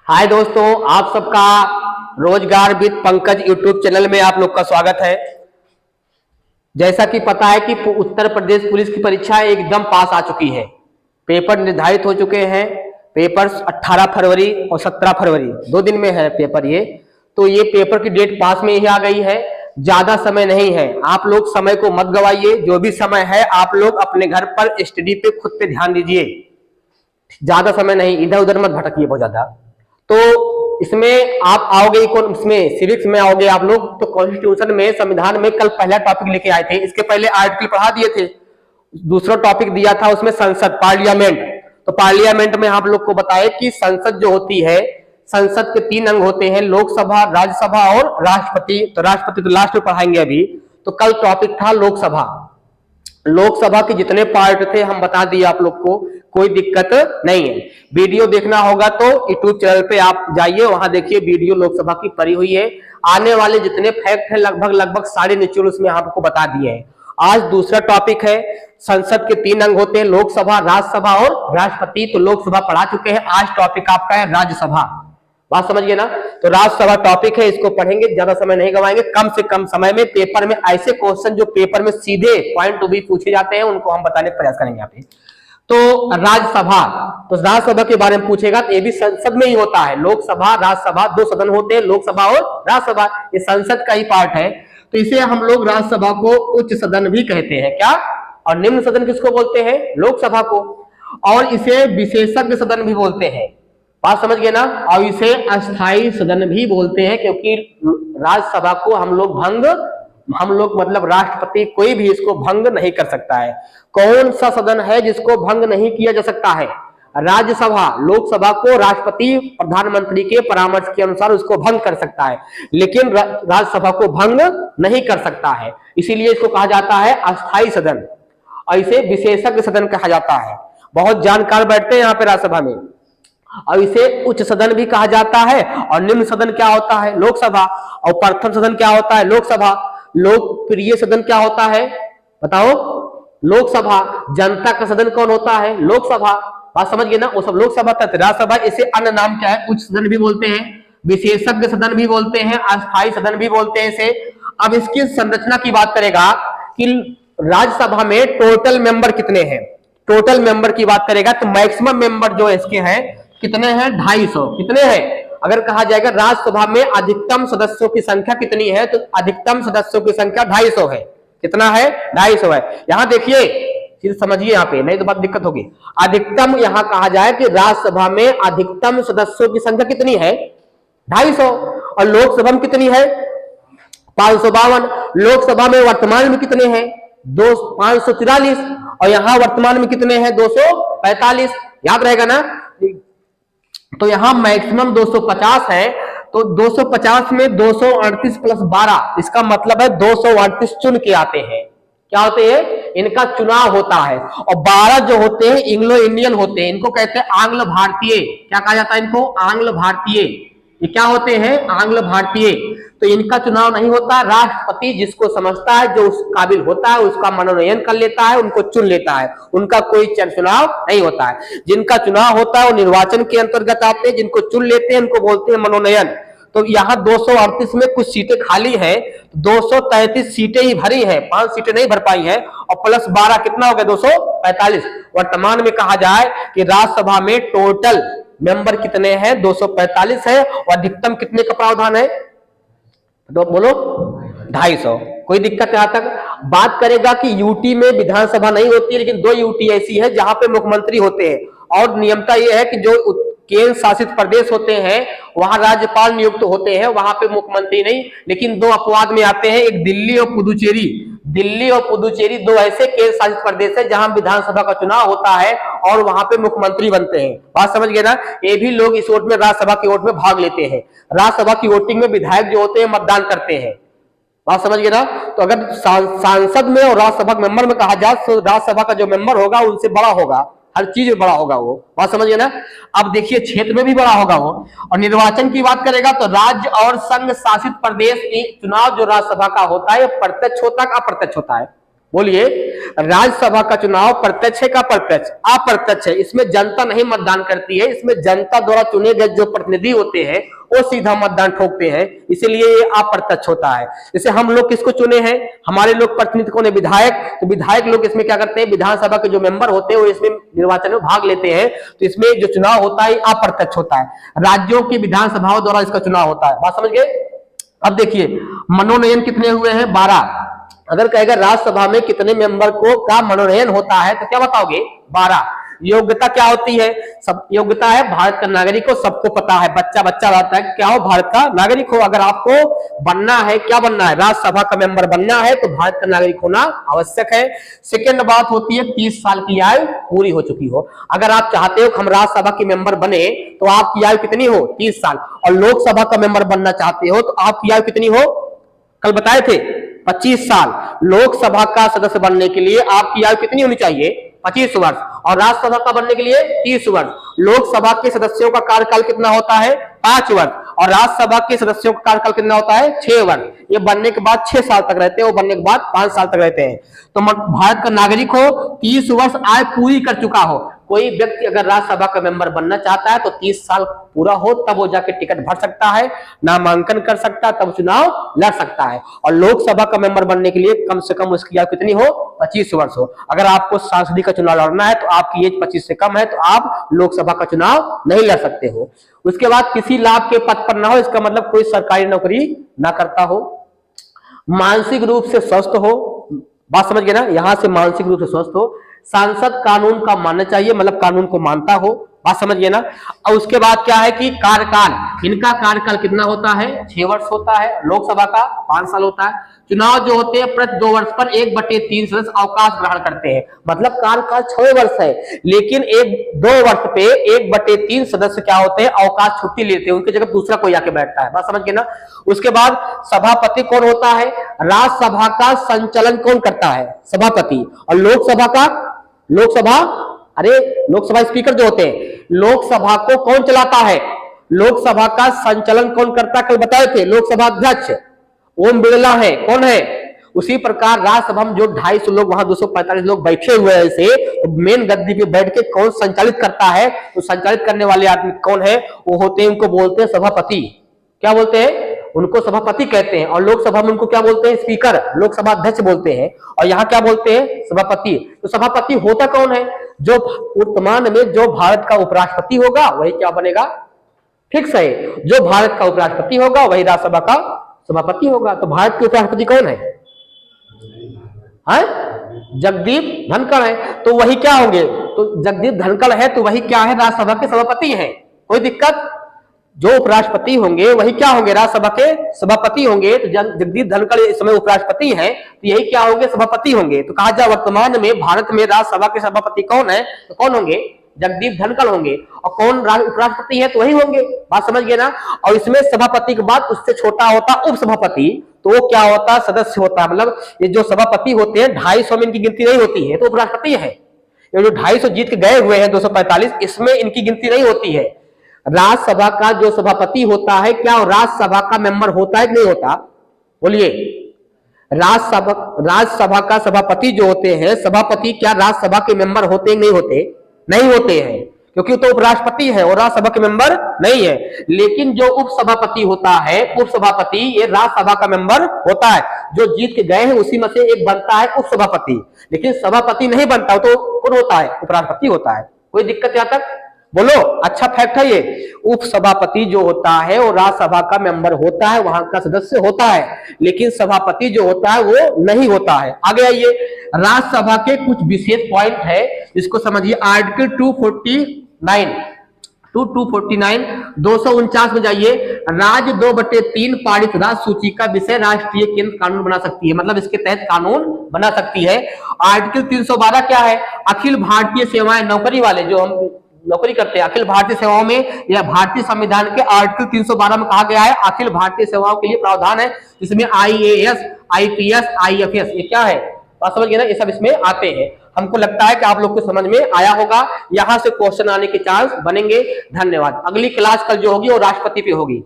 हाय दोस्तों, आप सबका रोजगार विद पंकज यूट्यूब चैनल में आप लोग का स्वागत है। जैसा कि पता है कि उत्तर प्रदेश पुलिस की परीक्षा एकदम पास आ चुकी है। पेपर निर्धारित हो चुके हैं। पेपर 18 फरवरी और 17 फरवरी 2 दिन में है पेपर तो ये पेपर की डेट पास में ही आ गई है। ज्यादा समय नहीं है, आप लोग समय को मत गवाइए। जो भी समय है आप लोग अपने घर पर स्टडी पे खुद पे ध्यान दीजिए। ज्यादा समय नहीं, इधर उधर मत भटकिए बहुत ज्यादा। तो इसमें आप आओगे, इसमें सिविक्स में आओगे आप लोग तो कॉन्स्टिट्यूशन में, संविधान में कल पहला टॉपिक लेके आए थे। इसके पहले आर्टिकल पढ़ा दिए थे। दूसरा टॉपिक दिया था उसमें संसद, पार्लियामेंट। तो पार्लियामेंट में आप लोग को बताए कि संसद जो होती है, संसद के 3 अंग होते हैं, लोकसभा, राज्यसभा और राष्ट्रपति। तो राष्ट्रपति तो लास्ट में पढ़ाएंगे अभी। तो कल टॉपिक था लोकसभा। लोकसभा के जितने पार्ट थे हम बता दिए आप लोग को, कोई दिक्कत नहीं है। वीडियो देखना होगा तो यूट्यूब चैनल पे आप जाइए, वहां देखिए वीडियो लोकसभा की पड़ी हुई है। आने वाले जितने फैक्ट है लगभग सारे निचोड़ उसमें आपको बता दिए हैं। आज दूसरा टॉपिक है, संसद के 3 अंग होते हैं, लोकसभा, राज्यसभा और राष्ट्रपति। तो लोकसभा पढ़ा चुके हैं, आज टॉपिक आपका है राज्यसभा। बात समझ गए ना। तो राज्यसभा टॉपिक है, इसको पढ़ेंगे, ज्यादा समय नहीं गवाएंगे। कम से कम समय में पेपर में ऐसे क्वेश्चन जो पेपर में सीधे पॉइंट टू बी पूछे जाते हैं उनको हम बताने का प्रयास करेंगे यहाँ पे। तो राज्यसभा, तो राज्यसभा के बारे में पूछेगा तो ये भी संसद में ही होता है। लोकसभा, राज्यसभा, 2 सदन होते हैं, लोकसभा और राज्यसभा। ये संसद का ही पार्ट है। तो इसे हम लोग राज्यसभा को उच्च सदन भी कहते हैं क्या, और निम्न सदन किसको बोलते हैं, लोकसभा को। और इसे विशेषज्ञ सदन भी बोलते हैं। बात समझ गए ना। और इसे अस्थाई सदन भी बोलते हैं, क्योंकि राज्यसभा को हम लोग मतलब राष्ट्रपति कोई भी इसको भंग नहीं कर सकता है। कौन सा सदन है जिसको भंग नहीं किया जा सकता है, राज्यसभा। लोकसभा को राष्ट्रपति प्रधानमंत्री के परामर्श के अनुसार उसको भंग कर सकता है, लेकिन राज्यसभा को भंग नहीं कर सकता है। इसीलिए इसको कहा जाता है अस्थाई सदन, और इसे विशेषज्ञ सदन कहा जाता है। बहुत जानकार बैठते हैं यहाँ पे राज्यसभा में। और इसे उच्च सदन भी कहा जाता है। और निम्न सदन क्या होता है, लोकसभा। और प्रथम सदन क्या होता है, लोकसभा। लोकप्रिय सदन क्या होता है बताओ, लोकसभा। जनता का सदन कौन होता है, लोकसभा। बात समझ गए ना। वो सब लोकसभा तक राज्यसभा। इसे अन्य नाम क्या है, उच्च सदन भी बोलते हैं, विशेषज्ञ सदन भी बोलते हैं, अस्थायी सदन भी बोलते हैं इसे। अब इसकी संरचना की बात करेगा कि राज्यसभा में टोटल मेंबर कितने हैं। टोटल मेंबर की बात करेगा तो मैक्सिमम मेंबर जो इसके हैं कितने हैं, 250। कितने हैं, अगर कहा जाएगा राज्यसभा में अधिकतम सदस्यों की संख्या कितनी है, तो अधिकतम सदस्यों की संख्या 250 है। कितना है, 250 है। यहां देखिए, चीज समझिए यहाँ पे, नहीं तो बात दिक्कत होगी। अधिकतम यहां कहा जाए कि राज्यसभा में अधिकतम सदस्यों की संख्या कितनी है, 250। और लोकसभा में कितनी है, 552। लोकसभा में वर्तमान में कितने हैं, 543। और यहां वर्तमान में कितने हैं, 245। याद रहेगा ना। तो यहां मैक्सिमम 250 है। तो 250 में 238 प्लस 12, इसका मतलब है 238 चुन के आते हैं। क्या होते हैं, इनका चुनाव होता है। और 12 जो होते हैं इंग्लो इंडियन होते हैं, इनको कहते हैं आंग्ल भारतीय। क्या कहा जाता है इनको, आंग्ल भारतीय। ये क्या होते हैं, आंग्ल भारतीय। तो इनका चुनाव नहीं होता। राष्ट्रपति जिसको समझता है, जो उस काबिल होता है, उसका मनोनयन कर लेता है, उनको चुन लेता है। उनका कोई चुनाव नहीं होता है। जिनका चुनाव होता है वो निर्वाचन के अंतर्गत आते हैं, जिनको चुन लेते हैं उनको बोलते हैं मनोनयन। तो यहाँ 238 में कुछ सीटें खाली हैं, 233 सीटें ही भरी हैं, 5 सीटें नहीं भर पाई हैं। और प्लस 12 कितना हो गया, 245। वर्तमान में कहा जाए कि राज्यसभा में टोटल मेंबर कितने हैं, 245 है। और अधिकतम कितने का प्रावधान है, तो बोलो 250। कोई दिक्कत यहां तक। बात करेगा कि यूटी में विधानसभा नहीं होती है, लेकिन 2 यूटी ऐसी है जहां पे मुख्यमंत्री होते हैं। और नियमता यह है कि जो केंद्र शासित प्रदेश होते हैं वहां राज्यपाल नियुक्त होते हैं, वहां पे मुख्यमंत्री नहीं। लेकिन 2 अपवाद में आते हैं, एक दिल्ली और पुदुचेरी। दिल्ली और पुदुचेरी 2 ऐसे केंद्र शासित प्रदेश है जहां विधानसभा का चुनाव होता है और वहां पे मुख्यमंत्री बनते हैं। बात समझ गए ना। ये भी लोग इस वोट में, राज्यसभा की वोट में भाग लेते हैं। राज्यसभा की वोटिंग में विधायक जो होते हैं मतदान करते हैं। बात समझ गए ना। तो अगर सांसद में और राज्यसभा के मेंबर में कहा जाए तो राज्यसभा का जो मेंबर होगा उनसे बड़ा होगा, हर चीज में बड़ा होगा वो। बात समझ गए ना। अब देखिए क्षेत्र में भी बड़ा होगा वो। और निर्वाचन की बात करेगा तो राज्य और संघ शासित प्रदेश के चुनाव जो राज्यसभा का होता है प्रत्यक्ष होता है, अप्रत्यक्ष होता है, बोलिए, राज्यसभा का चुनाव प्रत्यक्ष है का प्रत्यक्ष? अप्रत्यक्ष है। इसमें जनता नहीं मतदान करती है, इसमें जनता द्वारा चुने गए जो प्रतिनिधि होते हैं वो सीधा मतदान ठोकते हैं, इसीलिए ये अप्रत्यक्ष होता है। जैसे हम लोग किसको चुने हैं, हमारे लोग प्रतिनिधि कौन है, विधायक। तो विधायक लोग इसमें क्या करते हैं, विधानसभा के जो मेंबर होते हैं वो इसमें निर्वाचन में भाग लेते हैं, तो इसमें जो चुनाव होता है अप्रत्यक्ष होता है। राज्यों की विधानसभाओं द्वारा इसका चुनाव होता है। बात समझ गए? अब देखिए, मनोनयन कितने हुए हैं, 12। अगर कहेगा राज्यसभा में कितने मेंबर को का मनोनयन होता है तो क्या बताओगे, 12। योग्यता क्या होती है, सब योग्यता है भारत का नागरिक हो, सबको पता है, बच्चा बच्चा रहता है क्या हो, भारत का नागरिक हो। अगर आपको बनना है, क्या बनना है, राज्यसभा का मेंबर बनना है तो भारत का नागरिक होना आवश्यक है। सेकेंड बात होती है 30 साल की आयु पूरी हो चुकी हो। अगर आप चाहते हो कि हम राज्यसभा के मेंबर बने तो आपकी आयु कितनी हो, 30 साल। और लोकसभा का मेंबर बनना चाहते हो तो आपकी आयु कितनी हो, कल बताए थे 25 साल। लोकसभा का सदस्य बनने के लिए आपकी आयु कितनी होनी चाहिए, 25 वर्ष। और राज्यसभा का बनने के लिए 30 वर्ष। लोकसभा के सदस्यों का कार्यकाल कितना होता है, 5 वर्ष। और राज्यसभा के सदस्यों का कार्यकाल कितना होता है, 6 वर्ष। ये बनने के बाद 6 साल तक रहते हैं, वो बनने के बाद 5 साल तक रहते हैं। तो भारत का नागरिक हो, 30 वर्ष आयु पूरी कर चुका हो। कोई व्यक्ति अगर राज्यसभा का मेंबर बनना चाहता है तो 30 साल पूरा हो तब वो जाके टिकट भर सकता है, नामांकन कर सकता है, तब चुनाव लड़ सकता है। और लोकसभा का मेंबर बनने के लिए कम से कम उसकी आयु कितनी हो, 25 वर्ष हो। अगर आपको सांसदीय का चुनाव लड़ना है तो आपकी एज 25 से कम है तो आप लोकसभा का चुनाव नहीं लड़ सकते हो। उसके बाद किसी लाभ के पद पर ना हो, इसका मतलब कोई सरकारी नौकरी ना करता हो, मानसिक रूप से स्वस्थ हो। बात समझ गए ना, यहां से मानसिक रूप से स्वस्थ हो, सांसद कानून का मानना चाहिए, मतलब कानून को मानता हो। बात समझ गए ना। और उसके बाद क्या है कि कार्यकाल, इनका कार्यकाल कितना होता है, 6 वर्ष होता है। लोकसभा का 5 साल होता है। चुनाव जो होते हैं प्रति 2 वर्ष पर 1/3 सदस्य अवकाश ग्रहण करते हैं, मतलब कार्यकाल 6 वर्ष है, लेकिन 2 वर्ष पे 1/3 सदस्य क्या होते हैं, अवकाश छुट्टी लेते हैं, उनकी जगह दूसरा कोई आके बैठता है। बात समझ गए ना। उसके बाद सभापति कौन होता है, राज्यसभा का संचालन कौन करता है, सभापति। और लोकसभा स्पीकर जो होते हैं, लोकसभा को कौन चलाता है, लोकसभा का संचालन कौन करता है, कल बताए थे, लोकसभा अध्यक्ष ओम बिरला है। कौन है? उसी प्रकार राज्यसभा में जो 250 लोग, वहां 245 लोग बैठे हुए हैं, ऐसे तो मेन गद्दी पे बैठ के कौन संचालित करता है, तो संचालित करने वाले आदमी कौन है, वो होते हैं, उनको बोलते हैं सभापति। क्या बोलते हैं, उनको सभापति कहते हैं। और लोकसभा में उनको क्या बोलते हैं, स्पीकर, लोकसभा अध्यक्ष बोलते हैं। और यहाँ क्या बोलते हैं, सभापति। तो सभापति होता कौन है, जो वर्तमान में जो भारत का उपराष्ट्रपति होगा वही क्या बनेगा, फिक्स है, जो भारत का उपराष्ट्रपति होगा वही राज्यसभा का सभापति होगा। तो भारत के उपराष्ट्रपति कौन है, जगदीप धनखड़ है, तो वही क्या होंगे, तो जगदीप धनखड़ है तो वही क्या है, राज्यसभा के सभापति हैं। कोई दिक्कत, जो उपराष्ट्रपति होंगे वही क्या होंगे, राज्यसभा के सभापति होंगे। तो जगदीप धनखड़ इस समय उपराष्ट्रपति हैं, तो यही क्या होंगे, सभापति होंगे। तो कहा जाए वर्तमान में भारत में राज्यसभा के सभापति कौन है, तो कौन होंगे, जगदीप धनखड़ होंगे। और कौन उपराष्ट्रपति है, तो वही होंगे। बात समझ गए ना। और इसमें सभापति के बाद उससे छोटा होता उप सभापति, तो वो क्या होता, सदस्य होता। मतलब ये जो सभापति होते हैं 250 में इनकी गिनती नहीं होती है, तो उपराष्ट्रपति है। ये जो 250 जीत के गए हुए हैं 245, इसमें इनकी गिनती नहीं होती है। राज्यसभा का जो सभापति होता है, क्या राज्यसभा का मेंबर होता है कि नहीं होता, बोलिए। राज्यसभा का सभापति जो होते हैं, सभापति क्या राज्यसभा के मेंबर होते हैं नहीं होते, नहीं होते हैं, क्योंकि तो उपराष्ट्रपति है और राज्यसभा के मेंबर नहीं है। लेकिन जो उप सभापति होता है, उप सभापति ये राज्यसभा का मेंबर होता है, जो जीत के गए हैं उसी में से एक बनता है उप सभापति। लेकिन सभापति नहीं बनता, तो कौन होता है, उपराष्ट्रपति होता है। कोई दिक्कत यहां तक, बोलो, अच्छा फैक्ट है ये। उप सभापति जो होता है वो राज्यसभा का मेंबर होता है, वहां का सदस्य होता है, लेकिन सभापति जो होता है वो नहीं होता है। आगे आइए, राज्यसभा के कुछ विशेष पॉइंट है, इसको समझिए। आर्टिकल 249 249 में जाइए। राज्य 2/3 पारित राज्य सूची का विषय राष्ट्रीय केंद्र कानून बना सकती है, मतलब इसके तहत कानून बना सकती है। आर्टिकल 312 क्या है, अखिल भारतीय सेवाएं, नौकरी वाले जो हम नौकरी करते हैं अखिल भारतीय सेवाओं में, या भारतीय संविधान के आर्टिकल 312 में कहा गया है अखिल भारतीय सेवाओं के लिए प्रावधान है, जिसमें IAS, IPS, IFS ये क्या है, बात समझ गए ना, ये सब इसमें आते हैं। हमको लगता है कि आप लोग को समझ में आया होगा, यहां से क्वेश्चन आने के चांस बनेंगे। धन्यवाद। अगली क्लास कल जो होगी वो राष्ट्रपति पे होगी।